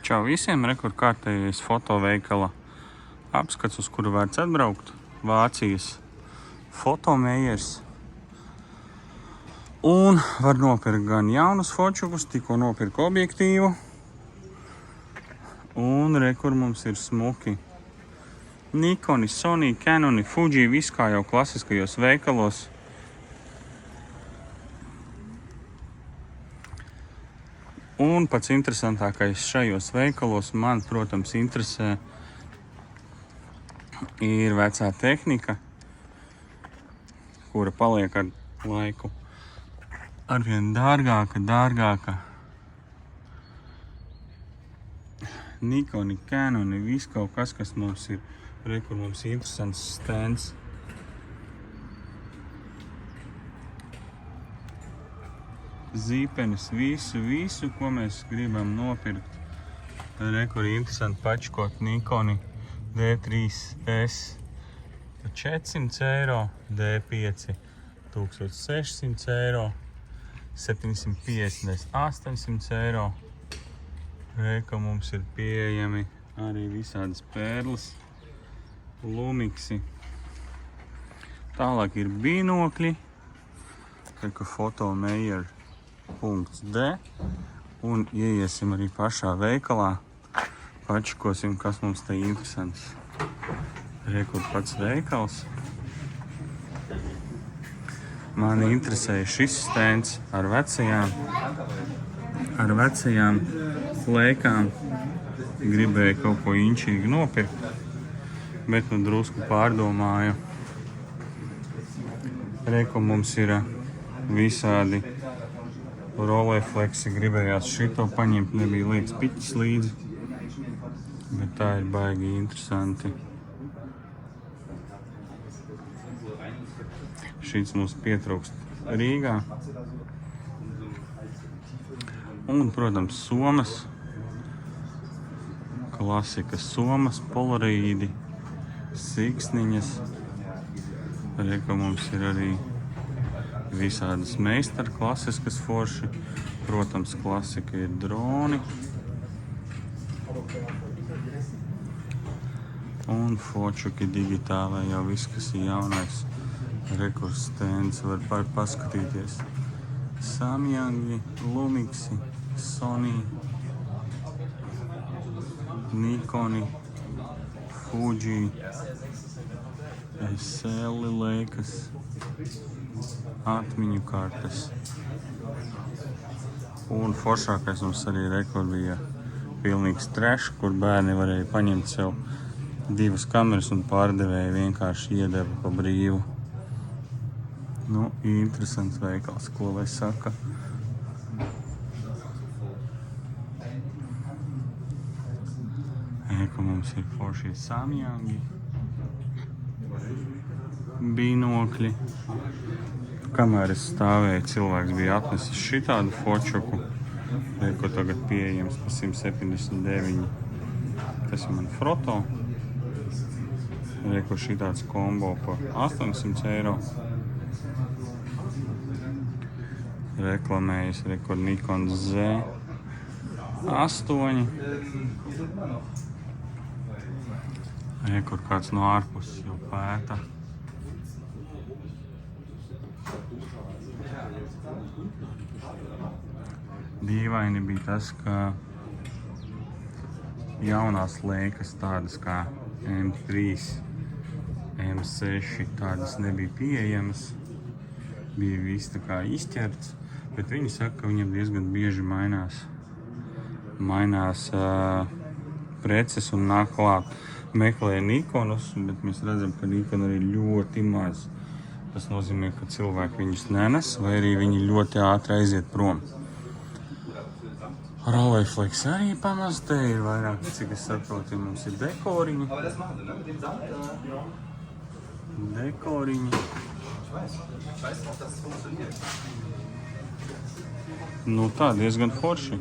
Čau visiem, rekur kārtējais fotoveikala apskats, uz kuru vērts atbraukt. Vācijas fotomējers. Un var nopirkt gan jaunus fočukus, tikko nopirku objektīvu. Un rekur mums ir smuki Nikoni, Sony, Canoni, Fuji, viss kā jau klasiskajos veikalos. Un pats interesantākais šajos veikalos man, protams, interesē ir vecā tehnika, kura paliek ar laiku arvien dārgāka. Nikoni, Canoni, viss kaut kas, kas mums ir. Rekur mums interesants stends. Zīpenes, visu, ko mēs gribam nopirkt. Rekur interesanti pačkot Nikoni D3S par 400 eiro, D5 1600 eiro, 750, 800 eiro. Reku mums ir pieejami arī visādas pērles, lumiksi. Tālāk ir binokļi, reku fotomējer. .d un ieiesim arī pašā veikalā, pačikosim, kas mums te interesants. Rekur pats veikals. Mani interesēja šis stends ar vecajām lēkām. Gribēju kaut ko inčīgi nopirkt, bet nu drusku pārdomāju. Reku mums ir visādi rolefleksi, gribējās šito paņemt, nebija liekas piķis līdzi, bet tā ir baigi interesanti. Šits mums pietrūkst Rīgā. Un, protams, somas. Klasika somas, polaroīdi, siksniņas. Reku mums ir arī visādas meistara klasiskas forši. Protams, klasika ir droni. Un fočuki digitālai jau viss, kas ir jaunais. Rekurs stends var paskatīties. Samyangi, Lumiksi, Sony, Nikoni, Fuji, SL lēkas, atmiņu kartes. Un foršākais mums arī rekur bija pilnīgs trash, kur bērni varēja paņemt sev 2 kameras un pārdevēja vienkārši iedeva pa brīvu. Nu, interesants veikals, ko lai saka. Eko mums ir foršie Samyangi, binokļi. Kamēr es stāvēju, cilvēks bija atnesis šitādu fočuku, ko tagad pieejams par 179. Tas ir man Froto. Reku šitāds kombo par 800 eiro. Reklamējas reku Nikon Z8. Reku kāds no ārpuses jau pēta. Dīvaini bija tas, ka jaunās lēkas tādas kā M3, M6 tādas nebija pieejamas. Bija viss tā kā izķerts, bet viņi saka, ka viņam diezgan bieži mainās preces un nāk klāt. Meklēja Nikonus, bet mēs redzam, ka Nikon ir ļoti maz. Tas nozīmē, ka cilvēki viņus nenes, vai arī viņi ļoti ātri aiziet prom. Rolleiflex arī pamaz, te ir vairāk, cik es saprotu, mums ir dekoriņi. Nu tā, diezgan forši.